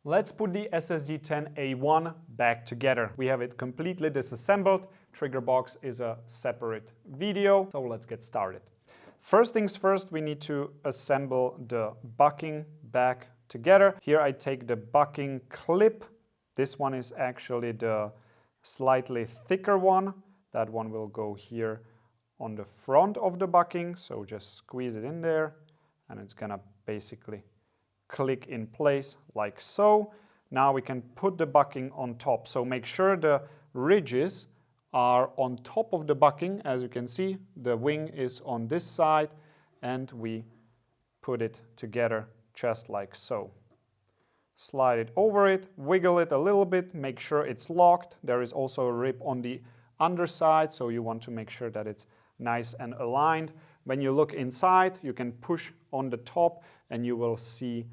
Let's put the SSG10A1 back together. We have it completely disassembled. Trigger box is a separate video, so let's get started. First things first, we need to assemble the bucking back together. Here I take the bucking clip. This one is actually the slightly thicker one. That one will go here on the front of the bucking, so just squeeze it in there and it's gonna basically click in place like so. Now we can put the bucking on top, so make sure the ridges are on top of the bucking. As you can see, the wing is on this side and we put it together just like so. Slide it over it, wiggle it a little bit, make sure it's locked. There is also a rib on the underside, so you want to make sure that it's nice and aligned. When you look inside, you can push on the top and you will see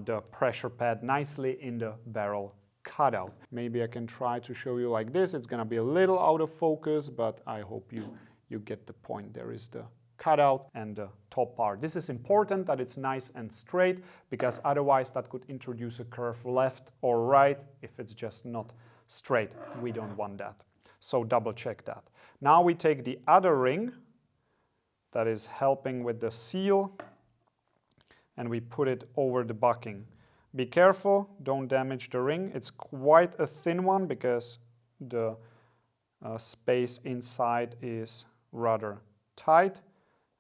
the pressure pad nicely in the barrel cutout. Maybe I can try to show you like this. It's gonna be a little out of focus, but I hope you get the point. There is the cutout and the top part. This is important that it's nice and straight, because otherwise that could introduce a curve left or right if it's just not straight. We don't want that. So double check that. Now we take the other ring that is helping with the seal and we put it over the bucking. Be careful, don't damage the ring. It's quite a thin one because the space inside is rather tight,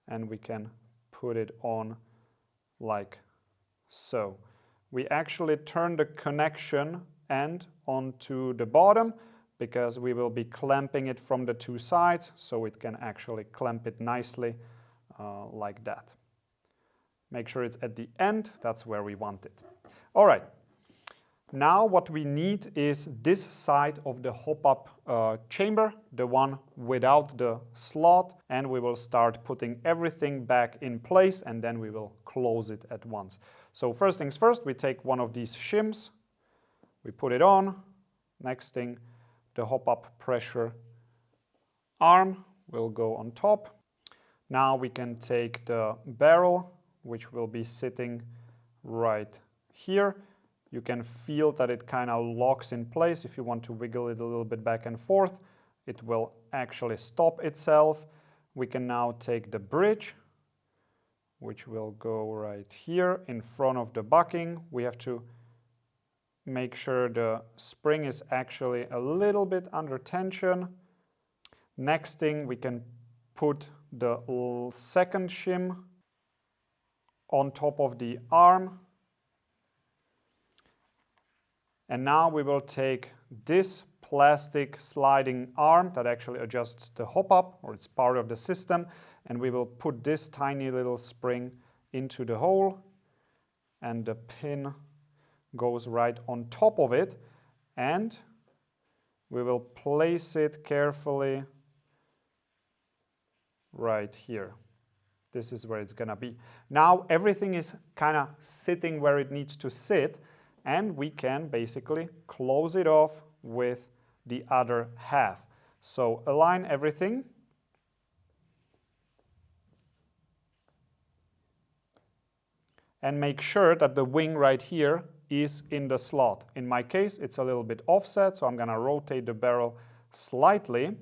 and we can put it on like so. We actually turn the connection end onto the bottom because we will be clamping it from the two sides, so it can actually clamp it nicely like that. Make sure it's at the end, that's where we want it. All right, now what we need is this side of the hop-up chamber, the one without the slot, and we will start putting everything back in place and then we will close it at once. So first things first, we take one of these shims, we put it on. Next thing, the hop-up pressure arm will go on top. Now we can take the barrel, which will be sitting right here. You can feel that it kind of locks in place. If you want to wiggle it a little bit back and forth, it will actually stop itself. We can now take the bridge, which will go right here in front of the bucking. We have to make sure the spring is actually a little bit under tension. Next thing, we can put the second shim on top of the arm. And now we will take this plastic sliding arm that actually adjusts the hop-up, or it's part of the system, and we will put this tiny little spring into the hole, and the pin goes right on top of it, and we will place it carefully right here. This is where it's gonna be. Now everything is kind of sitting where it needs to sit, and we can basically close it off with the other half. So align everything. And make sure that the wing right here is in the slot. In my case, it's a little bit offset, so I'm gonna rotate the barrel slightly.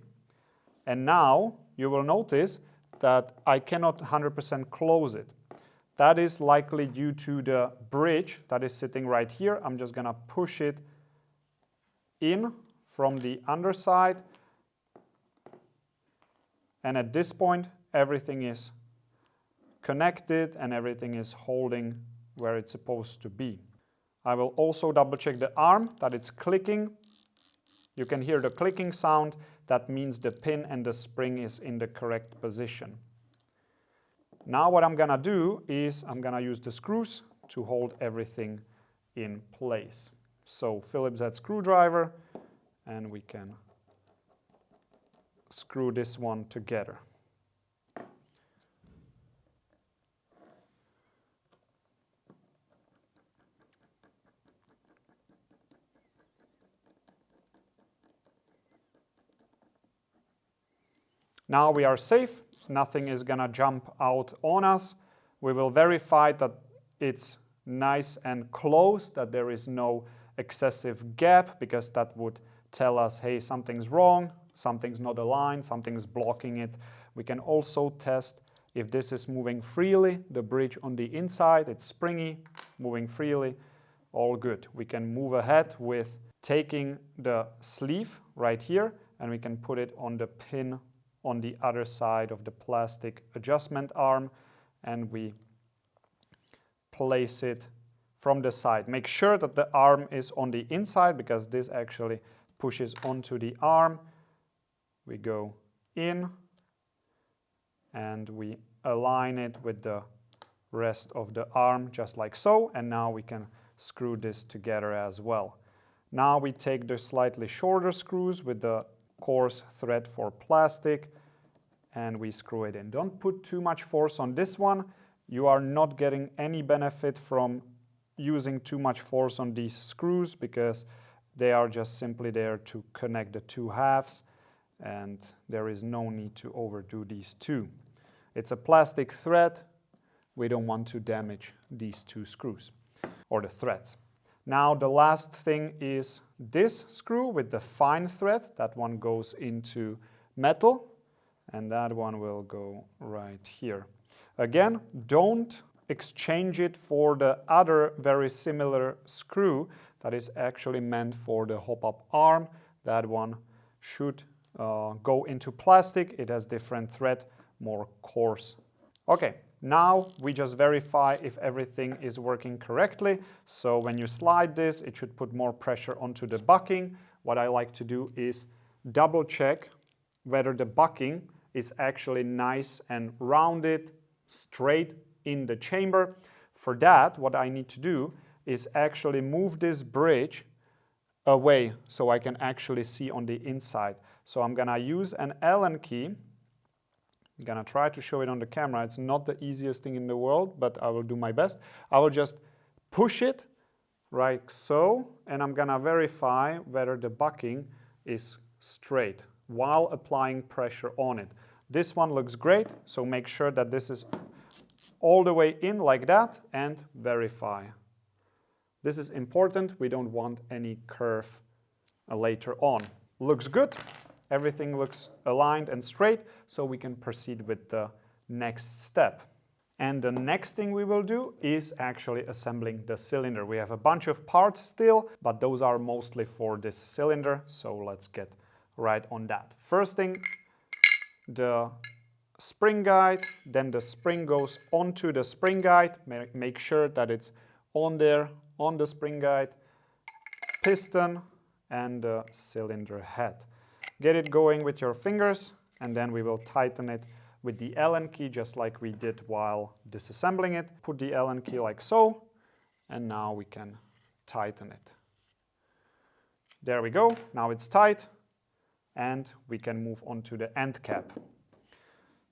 And now you will notice that I cannot 100% close it. That is likely due to the bridge that is sitting right here. I'm just gonna push it in from the underside. And at this point, everything is connected and everything is holding where it's supposed to be. I will also double check the arm that it's clicking. You can hear the clicking sound. That means the pin and the spring is in the correct position. Now what I'm gonna do is I'm gonna use the screws to hold everything in place. So Phillips head screwdriver, and we can screw this one together. Now we are safe, nothing is gonna jump out on us. We will verify that it's nice and close, that there is no excessive gap, because that would tell us, hey, something's wrong, something's not aligned, something's blocking it. We can also test if this is moving freely, the bridge on the inside, it's springy, moving freely, all good. We can move ahead with taking the sleeve right here, and we can put it on the pin on the other side of the plastic adjustment arm, and we place it from the side. Make sure that the arm is on the inside, because this actually pushes onto the arm. We go in and we align it with the rest of the arm, just like so, and now we can screw this together as well. Now we take the slightly shorter screws with the coarse thread for plastic, and we screw it in. Don't put too much force on this one. You are not getting any benefit from using too much force on these screws, because they are just simply there to connect the two halves, and there is no need to overdo these two. It's a plastic thread. We don't want to damage these two screws or the threads. Now the last thing is this screw with the fine thread. That one goes into metal, and that one will go right here. Again, don't exchange it for the other very similar screw that is actually meant for the hop-up arm. That one should go into plastic. It has different thread, more coarse. Okay, now we just verify if everything is working correctly. So when you slide this, it should put more pressure onto the bucking. What I like to do is double check whether the bucking is actually nice and rounded, straight in the chamber. For that, what I need to do is actually move this bridge away so I can actually see on the inside. So I'm gonna use an Allen key. I'm gonna try to show it on the camera. It's not the easiest thing in the world, but I will do my best. I will just push it like so, and I'm gonna verify whether the bucking is straight while applying pressure on it. This one looks great, so make sure that this is all the way in like that, and verify. This is important. We don't want any curve later on. Looks good. Everything looks aligned and straight, so we can proceed with the next step. And the next thing we will do is actually assembling the cylinder. We have a bunch of parts still, but those are mostly for this cylinder, so let's get right on that. First thing, the spring guide, then the spring goes onto the spring guide. Make sure that it's on there, on the spring guide, piston, and the cylinder head. Get it going with your fingers, and then we will tighten it with the Allen key, just like we did while disassembling it. Put the Allen key like so, and now we can tighten it. There we go. Now it's tight, and we can move on to the end cap.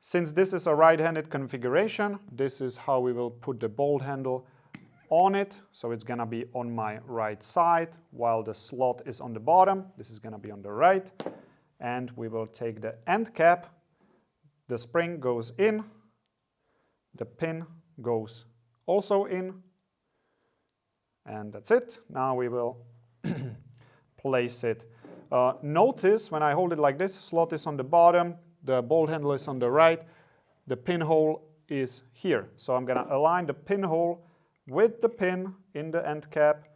Since this is a right-handed configuration, this is how we will put the bolt handle on it. So it's gonna be on my right side, while the slot is on the bottom. This is gonna be on the right. And we will take the end cap. The spring goes in. The pin goes also in. And that's it. Now we will place it. Notice when I hold it like this, slot is on the bottom, the bolt handle is on the right, the pinhole is here. So I'm gonna align the pinhole with the pin in the end cap,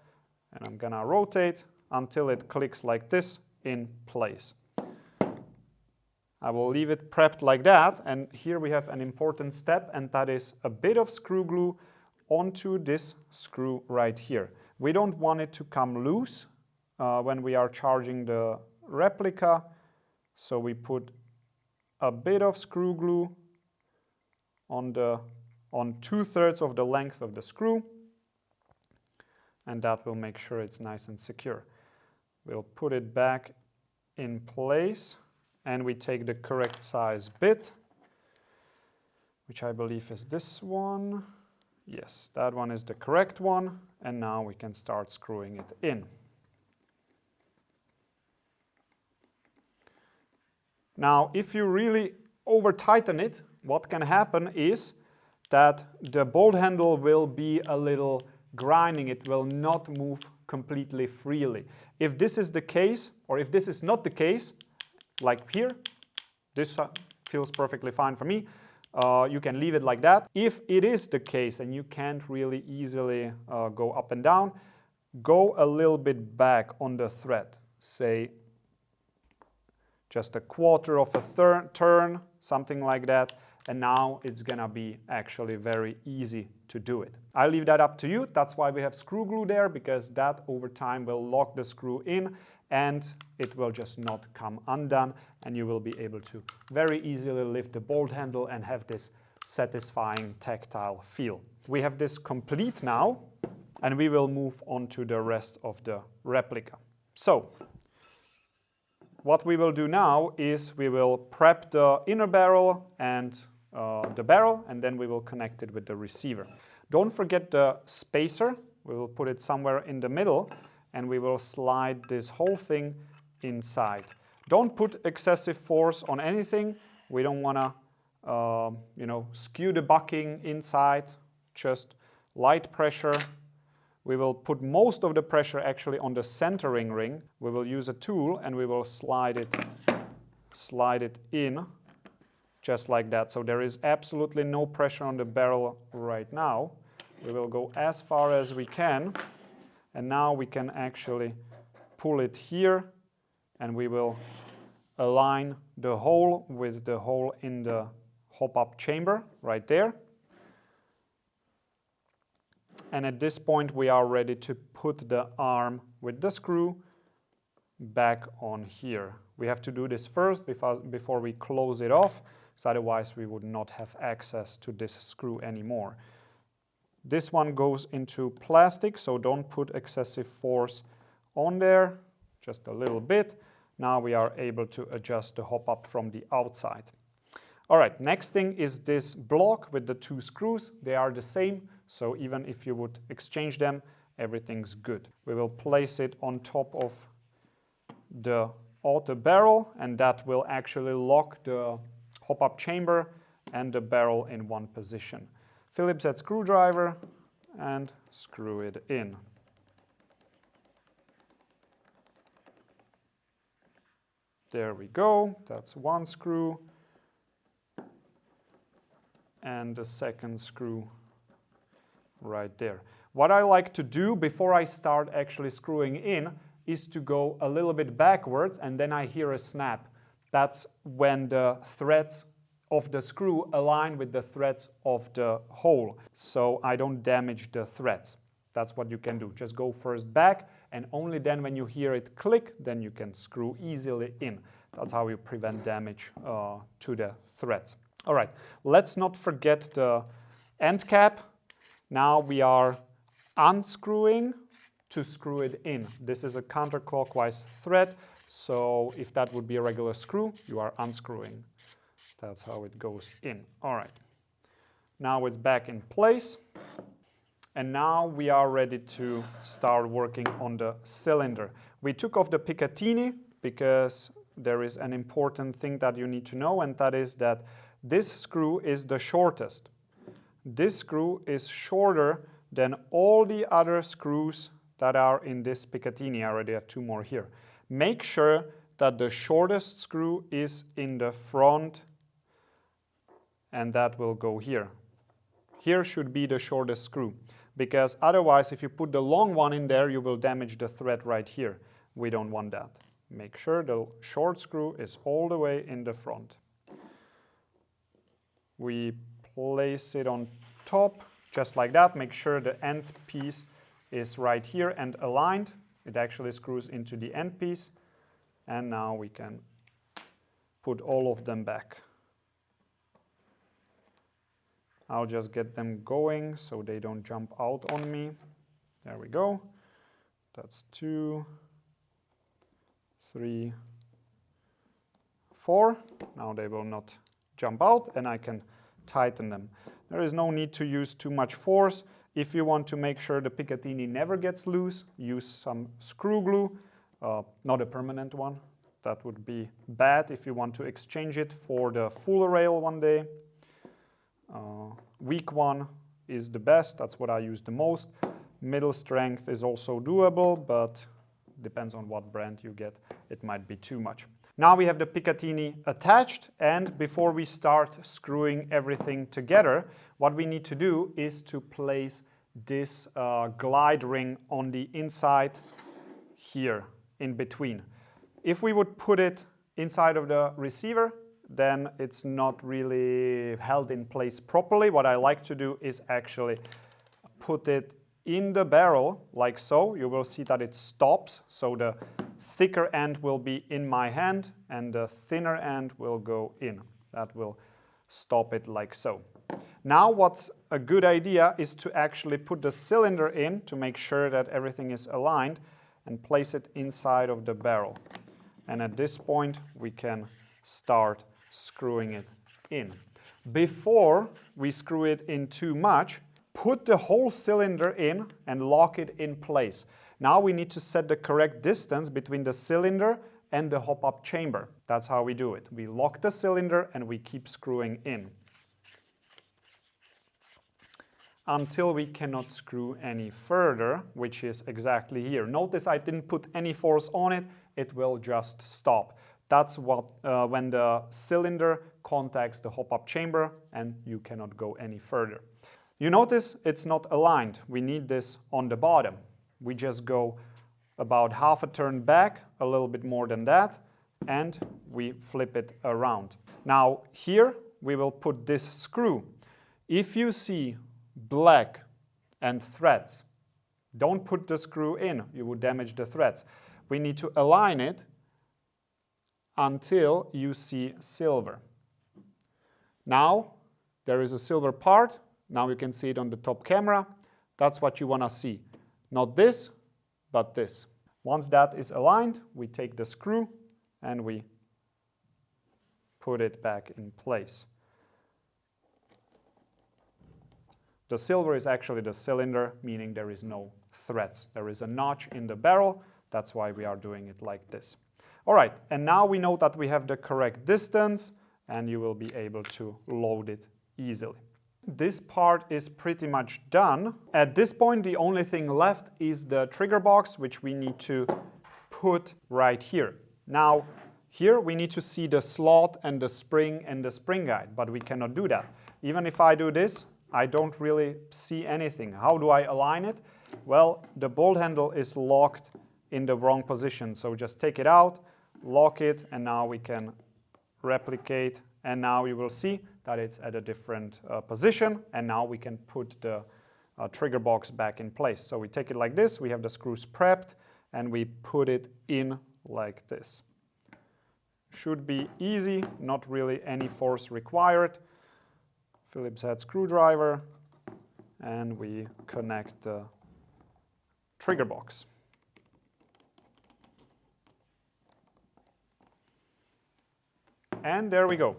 and I'm gonna rotate until it clicks like this in place. I will leave it prepped like that, and here we have an important step, and that is a bit of screw glue onto this screw right here. We don't want it to come loose when we are charging the replica, so we put a bit of screw glue on 2/3 of the length of the screw, and that will make sure it's nice and secure. We'll put it back in place, and we take the correct size bit, which I believe is this one. Yes, that one is the correct one, and now we can start screwing it in. Now, if you really over-tighten it, what can happen is that the bolt handle will be a little grinding, it will not move completely freely. If this is the case, or if this is not the case, like here, this feels perfectly fine for me. You can leave it like that. If it is the case and you can't really easily go up and down, go a little bit back on the thread, say just a quarter of a turn, something like that, and now it's gonna be actually very easy to do it. I leave that up to you. That's why we have screw glue there, because that over time will lock the screw in and it will just not come undone, and you will be able to very easily lift the bolt handle and have this satisfying tactile feel. We have this complete now, and we will move on to the rest of the replica. So, what we will do now is we will prep the inner barrel and the barrel, and then we will connect it with the receiver. Don't forget the spacer. We will put it somewhere in the middle, and we will slide this whole thing inside. Don't put excessive force on anything. We don't want to skew the bucking inside. Just light pressure. We will put most of the pressure actually on the centering ring. We will use a tool and we will slide it in just like that. So there is absolutely no pressure on the barrel right now. We will go as far as we can, and now we can actually pull it here, and we will align the hole with the hole in the hop-up chamber right there. And at this point we are ready to put the arm with the screw back on here. We have to do this first before we close it off, because otherwise we would not have access to this screw anymore. This one goes into plastic, so don't put excessive force on there, just a little bit. Now we are able to adjust the hop-up from the outside. All right, next thing is this block with the two screws. They are the same, so even if you would exchange them, everything's good. We will place it on top of the outer barrel, and that will actually lock the hop-up chamber and the barrel in one position. Phillips head screwdriver and screw it in. There we go, that's one screw. And the second screw right there. What I like to do before I start actually screwing in is to go a little bit backwards, and then I hear a snap. That's when the threads of the screw align with the threads of the hole, so I don't damage the threads. That's what you can do. Just go first back, and only then when you hear it click, then you can screw easily in. That's how you prevent damage to the threads. All right, let's not forget the end cap. Now we are unscrewing to screw it in. This is a counterclockwise thread, so if that would be a regular screw, you are unscrewing. That's how it goes in. All right, now it's back in place. And now we are ready to start working on the cylinder. We took off the Picatinny because there is an important thing that you need to know, and that is that this screw is the shortest. This screw is shorter than all the other screws that are in this Picatinny. I already have two more here. Make sure that the shortest screw is in the front, and that will go here. Here should be the shortest screw, because otherwise if you put the long one in there, you will damage the thread right here. We don't want that. Make sure the short screw is all the way in the front. We place it on top, just like that. Make sure the end piece is right here and aligned. It actually screws into the end piece. And now we can put all of them back. I'll just get them going so they don't jump out on me. There we go. That's 2, 3, 4. Now they will not jump out, and I can tighten them. There is no need to use too much force. If you want to make sure the Picatinny never gets loose, use some screw glue, not a permanent one. That would be bad if you want to exchange it for the full rail one day. Weak one is the best. That's what I use the most. Middle strength is also doable, but depends on what brand you get. It might be too much. Now we have the Picatinny attached, and before we start screwing everything together, what we need to do is to place this glide ring on the inside here in between. If we would put it inside of the receiver, then it's not really held in place properly. What I like to do is actually put it in the barrel like so. You will see that it stops, so the thicker end will be in my hand and the thinner end will go in. That will stop it like so. Now what's a good idea is to actually put the cylinder in to make sure that everything is aligned and place it inside of the barrel. And at this point we can start screwing it in. Before we screw it in too much, put the whole cylinder in and lock it in place. Now we need to set the correct distance between the cylinder and the hop-up chamber. That's how we do it. We lock the cylinder and we keep screwing in until we cannot screw any further, which is exactly here. Notice I didn't put any force on it, it will just stop. That's what when the cylinder contacts the hop-up chamber and you cannot go any further. You notice it's not aligned. We need this on the bottom. We just go about half a turn back, a little bit more than that, and we flip it around. Now here we will put this screw. If you see black and threads, don't put the screw in, you will damage the threads. We need to align it until you see silver. Now there is a silver part. Now you can see it on the top camera. That's what you want to see. Not this, but this. Once that is aligned, we take the screw and we put it back in place. The silver is actually the cylinder, meaning there is no threads. There is a notch in the barrel. That's why we are doing it like this. All right, and now we know that we have the correct distance and you will be able to load it easily. This part is pretty much done. At this point, the only thing left is the trigger box, which we need to put right here. Now, here we need to see the slot and the spring guide, but we cannot do that. Even if I do this, I don't really see anything. How do I align it? Well, the bolt handle is locked in the wrong position, so just take it out, lock it, and now we can replicate, and now you will see that it's at a different position, and now we can put the trigger box back in place. So we take it like this, we have the screws prepped, and we put it in like this. Should be easy, not really any force required. Phillips head screwdriver, and we connect the trigger box. And there we go.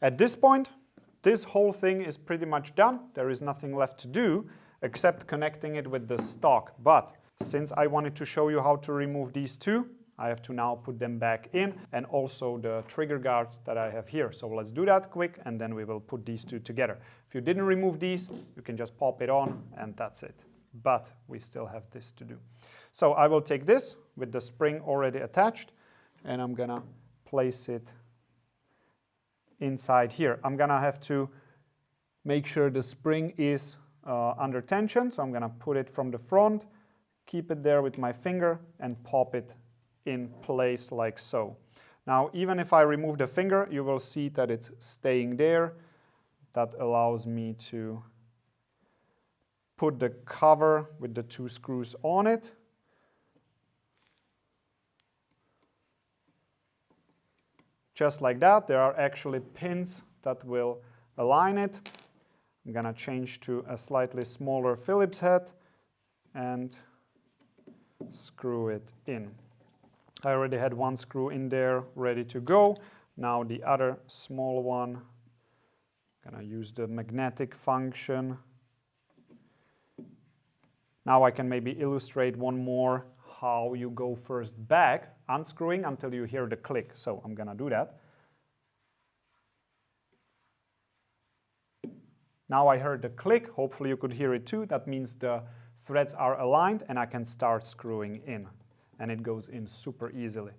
At this point, this whole thing is pretty much done. There is nothing left to do except connecting it with the stock. But since I wanted to show you how to remove these two, I have to now put them back in, and also the trigger guard that I have here. So let's do that quick, and then we will put these two together. If you didn't remove these, you can just pop it on, and that's it. But we still have this to do. So I will take this with the spring already attached, and I'm gonna place it inside here. I'm gonna have to make sure the spring is under tension, so I'm gonna put it from the front, keep it there with my finger, and pop it in place like so. Now, even if I remove the finger, you will see that it's staying there. That allows me to put the cover with the two screws on it. Just like that. There are actually pins that will align it. I'm gonna change to a slightly smaller Phillips head and screw it in. I already had one screw in there ready to go. Now the other small one, I'm gonna use the magnetic function. Now I can maybe illustrate one more how you go first back, unscrewing until you hear the click. So I'm gonna do that. Now I heard the click, hopefully you could hear it too. That means the threads are aligned and I can start screwing in. And it goes in super easily.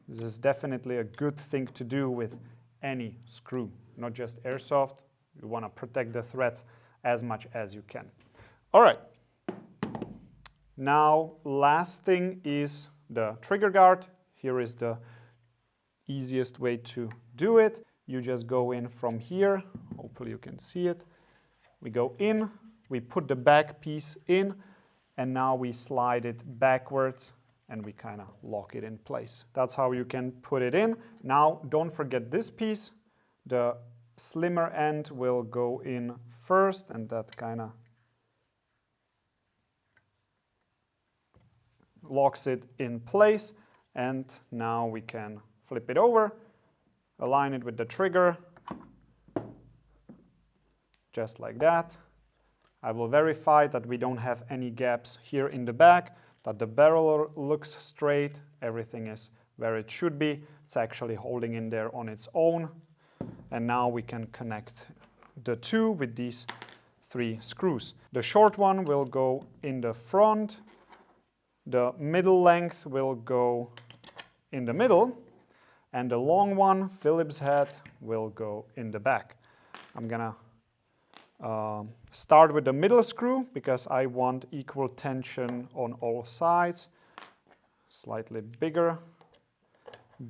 This is definitely a good thing to do with any screw, not just airsoft. You want to protect the threads as much as you can. All right. Now, last thing is the trigger guard. Here is the easiest way to do it. You just go in from here. Hopefully you can see it. We go in, we put the back piece in, and now we slide it backwards and we kind of lock it in place. That's how you can put it in. Now, don't forget this piece. The slimmer end will go in first, and that kind of locks it in place. And now we can flip it over, align it with the trigger, just like that. I will verify that we don't have any gaps here in the back, that the barrel looks straight, everything is where it should be. It's actually holding in there on its own. And now we can connect the two with these 3 screws. The short one will go in the front, the middle length will go in the middle, and the long one, Phillips head, will go in the back. I'm gonna start with the middle screw because I want equal tension on all sides. Slightly bigger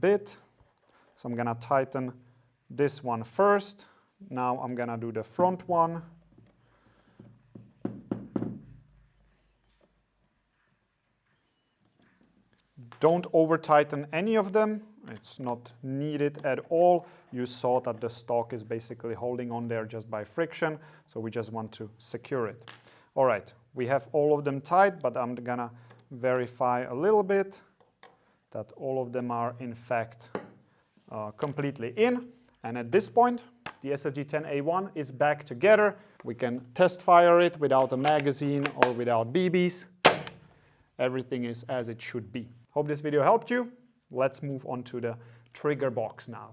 bit. So I'm gonna tighten this one first. Now I'm gonna do the front one. Don't over tighten any of them. It's not needed at all. You saw that the stock is basically holding on there just by friction, so we just want to secure it. All right, we have all of them tight, but I'm gonna verify a little bit that all of them are in fact completely in. And at this point, the SSG10A1 is back together. We can test fire it without a magazine or without BBs. Everything is as it should be. Hope this video helped you. Let's move on to the trigger box now.